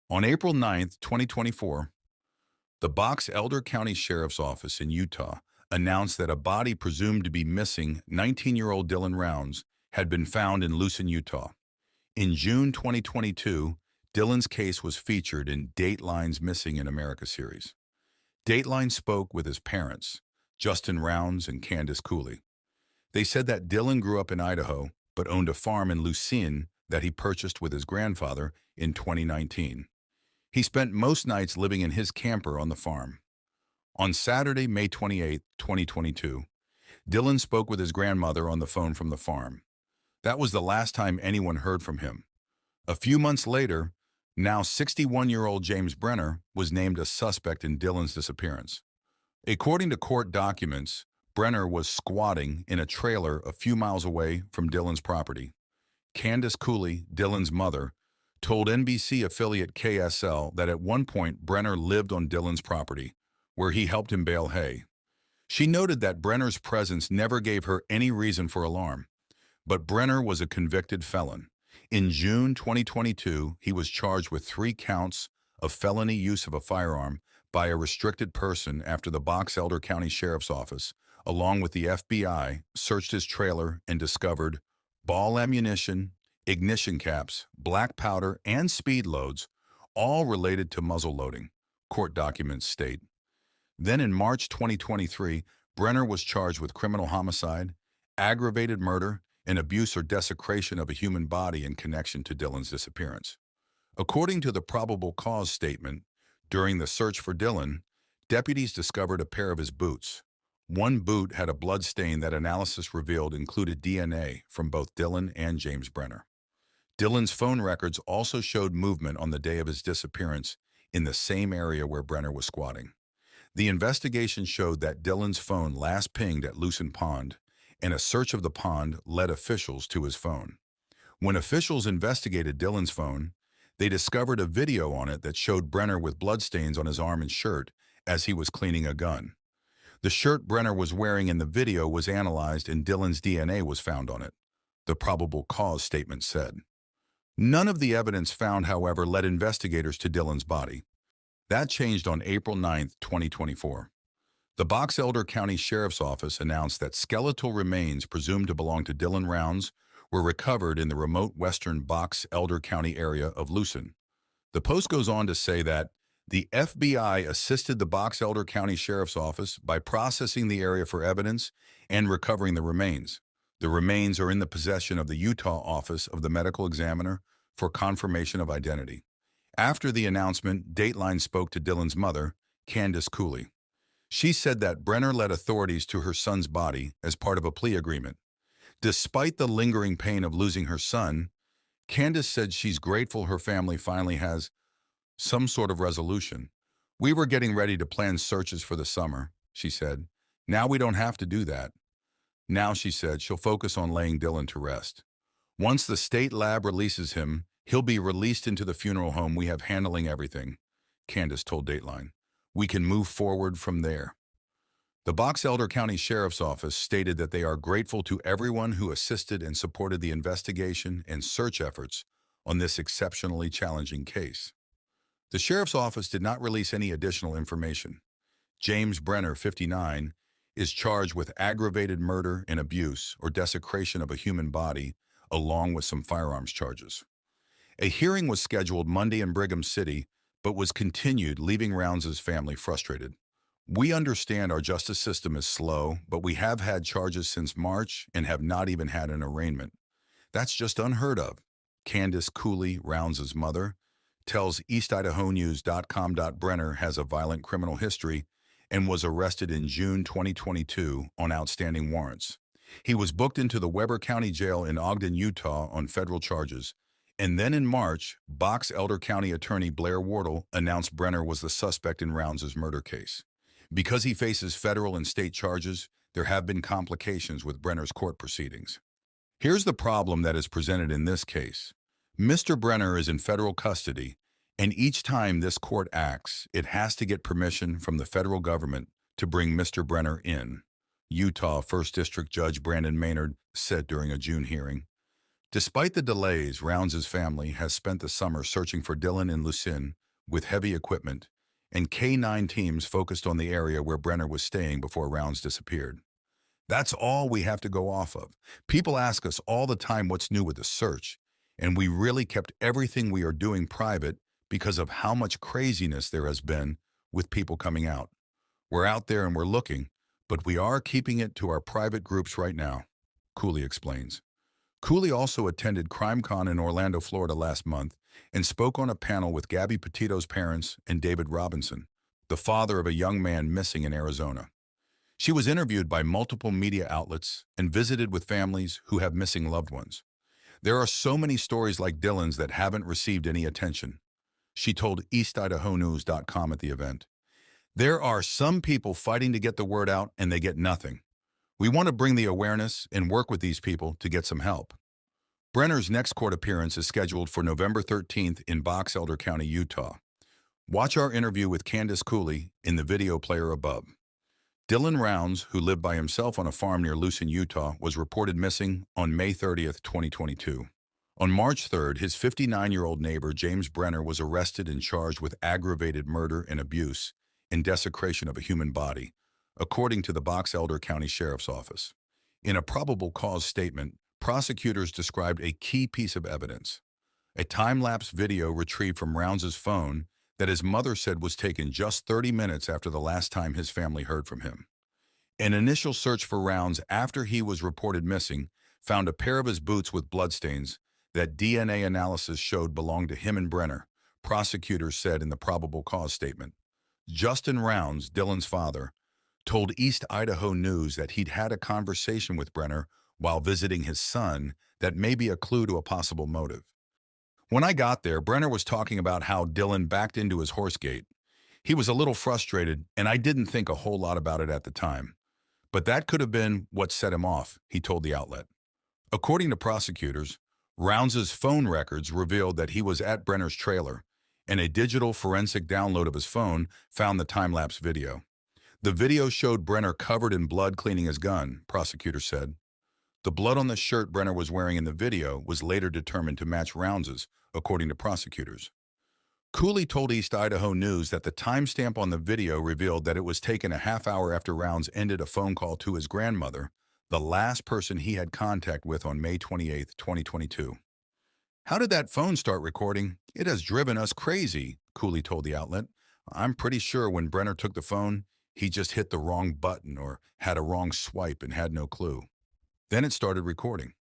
On April 9th, 2024, the Box Elder County Sheriff's Office in Utah announced that a body presumed to be missing 19-year-old Dylan Rounds had been found in Lucin, Utah. In June 2022, Dylan's case was featured in Dateline's Missing in America series. Dateline spoke with his parents, Justin Rounds and Candace Cooley. They said that Dylan grew up in Idaho but owned a farm in Lucin that he purchased with his grandfather in 2019. He spent most nights living in his camper on the farm. On Saturday, May 28, 2022, Dylan spoke with his grandmother on the phone from the farm. That was the last time anyone heard from him. A few months later, now 61-year-old James Brenner was named a suspect in Dylan's disappearance. According to court documents, Brenner was squatting in a trailer a few miles away from Dylan's property. Candace Cooley, Dylan's mother, told NBC affiliate KSL that at one point Brenner lived on Dylan's property, where he helped him bale hay. She noted that Brenner's presence never gave her any reason for alarm. But Brenner was a convicted felon. In June 2022, he was charged with 3 counts of felony use of a firearm by a restricted person after the Box Elder County Sheriff's Office, along with the FBI, searched his trailer and discovered ball ammunition, ignition caps, black powder, and speed loads, all related to muzzle loading, court documents state. Then in March 2023, Brenner was charged with criminal homicide, aggravated murder, and abuse or desecration of a human body in connection to Dylan's disappearance. According to the probable cause statement, during the search for Dylan, deputies discovered a pair of his boots. One boot had a blood stain that analysis revealed included DNA from both Dylan and James Brenner. Dylan's phone records also showed movement on the day of his disappearance in the same area where Brenner was squatting. The investigation showed that Dylan's phone last pinged at Lucin Pond, and a search of the pond led officials to his phone. When officials investigated Dylan's phone, they discovered a video on it that showed Brenner with bloodstains on his arm and shirt as he was cleaning a gun. The shirt Brenner was wearing in the video was analyzed and Dylan's DNA was found on it, the probable cause statement said. None of the evidence found, however, led investigators to Dylan's body. That changed on April 9, 2024. The Box Elder County Sheriff's Office announced that skeletal remains presumed to belong to Dylan Rounds were recovered in the remote western Box Elder County area of Lucin. The Post goes on to say that the FBI assisted the Box Elder County Sheriff's Office by processing the area for evidence and recovering the remains. The remains are in the possession of the Utah Office of the Medical Examiner for confirmation of identity. After the announcement, Dateline spoke to Dylan's mother, Candace Cooley. She said that Brenner led authorities to her son's body as part of a plea agreement. Despite the lingering pain of losing her son, Candace said she's grateful her family finally has some sort of resolution. "We were getting ready to plan searches for the summer," she said. "Now we don't have to do that." Now, she said, she'll focus on laying Dylan to rest. Once the state lab releases him, he'll be released into the funeral home we have handling everything, Candace told Dateline. "We can move forward from there." The Box Elder County Sheriff's Office stated that they are grateful to everyone who assisted and supported the investigation and search efforts on this exceptionally challenging case. The Sheriff's Office did not release any additional information. James Brenner, 59, is charged with aggravated murder and abuse or desecration of a human body, along with some firearms charges. A hearing was scheduled Monday in Brigham City, but was continued, leaving Rounds' family frustrated. "We understand our justice system is slow, but we have had charges since March and have not even had an arraignment. That's just unheard of," Candace Cooley, Rounds' mother, tells EastIdahoNews.com. Brenner has a violent criminal history and was arrested in June 2022 on outstanding warrants. He was booked into the Weber County Jail in Ogden, Utah on federal charges. And then in March, Box Elder County Attorney Blair Wardle announced Brenner was the suspect in Rounds' murder case. Because he faces federal and state charges, there have been complications with Brenner's court proceedings. Here's the problem that is presented in this case. Mr. Brenner is in federal custody, and each time this court acts, it has to get permission from the federal government to bring Mr. Brenner in, Utah 1st District Judge Brandon Maynard said during a June hearing. Despite the delays, Rounds' family has spent the summer searching for Dylan in Lucin with heavy equipment, and K-9 teams focused on the area where Brenner was staying before Rounds disappeared. That's all we have to go off of. People ask us all the time what's new with the search, and we really kept everything we are doing private because of how much craziness there has been with people coming out. We're out there and we're looking, but we are keeping it to our private groups right now, Cooley explains. Cooley also attended CrimeCon in Orlando, Florida last month and spoke on a panel with Gabby Petito's parents and David Robinson, the father of a young man missing in Arizona. She was interviewed by multiple media outlets and visited with families who have missing loved ones. There are so many stories like Dylan's that haven't received any attention, she told EastIdahoNews.com at the event. There are some people fighting to get the word out and they get nothing. We want to bring the awareness and work with these people to get some help. Brenner's next court appearance is scheduled for November 13th in Box Elder County, Utah. Watch our interview with Candace Cooley in the video player above. Dylan Rounds, who lived by himself on a farm near Lucin, Utah, was reported missing on May 30th, 2022. On March 3rd, his 59-year-old neighbor, James Brenner, was arrested and charged with aggravated murder and abuse and desecration of a human body, according to the Box Elder County Sheriff's Office. In a probable cause statement, prosecutors described a key piece of evidence, a time-lapse video retrieved from Rounds' phone that his mother said was taken just 30 minutes after the last time his family heard from him. An initial search for Rounds after he was reported missing found a pair of his boots with bloodstains that DNA analysis showed belonged to him and Brenner, prosecutors said in the probable cause statement. Justin Rounds, Dylan's father, told East Idaho News that he'd had a conversation with Brenner while visiting his son that may be a clue to a possible motive. When I got there, Brenner was talking about how Dylan backed into his horse gate. He was a little frustrated, and I didn't think a whole lot about it at the time. But that could have been what set him off, he told the outlet. According to prosecutors, Rounds' phone records revealed that he was at Brenner's trailer, and a digital forensic download of his phone found the time-lapse video. The video showed Brenner covered in blood cleaning his gun, prosecutors said. The blood on the shirt Brenner was wearing in the video was later determined to match Rounds', according to prosecutors. Cooley told East Idaho News that the timestamp on the video revealed that it was taken a half hour after Rounds ended a phone call to his grandmother, the last person he had contact with on May 28, 2022. How did that phone start recording? It has driven us crazy, Cooley told the outlet. I'm pretty sure when Brenner took the phone, he just hit the wrong button or had a wrong swipe and had no clue. Then it started recording.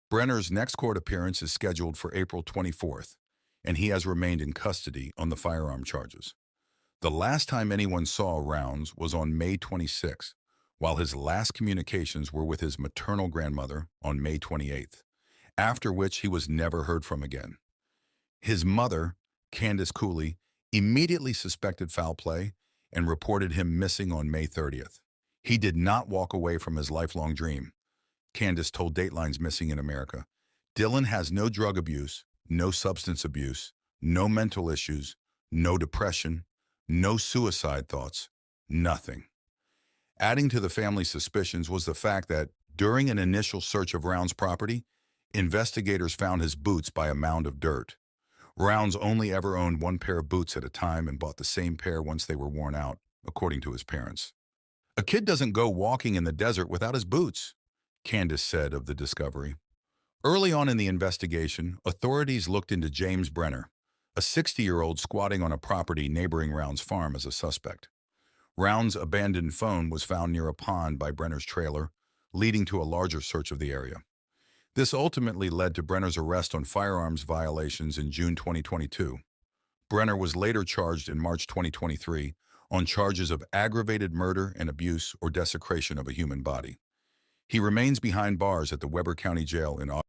Brenner's next court appearance is scheduled for April 24th, and he has remained in custody on the firearm charges. The last time anyone saw Rounds was on May 26th, while his last communications were with his maternal grandmother on May 28th, after which he was never heard from again. His mother, Candace Cooley, immediately suspected foul play and reported him missing on May 30th. He did not walk away from his lifelong dream, Candace told Dateline's Missing in America. Dylan has no drug abuse, no substance abuse, no mental issues, no depression, no suicide thoughts, nothing. Adding to the family's suspicions was the fact that, during an initial search of Rounds' property, investigators found his boots by a mound of dirt. Rounds only ever owned one pair of boots at a time and bought the same pair once they were worn out, according to his parents. A kid doesn't go walking in the desert without his boots, Candace said of the discovery. Early on in the investigation, authorities looked into James Brenner, a 60-year-old squatting on a property neighboring Rounds' farm, as a suspect. Rounds' abandoned phone was found near a pond by Brenner's trailer, leading to a larger search of the area. This ultimately led to Brenner's arrest on firearms violations in June 2022. Brenner was later charged in March 2023 on charges of aggravated murder and abuse or desecration of a human body. He remains behind bars at the Weber County Jail in August.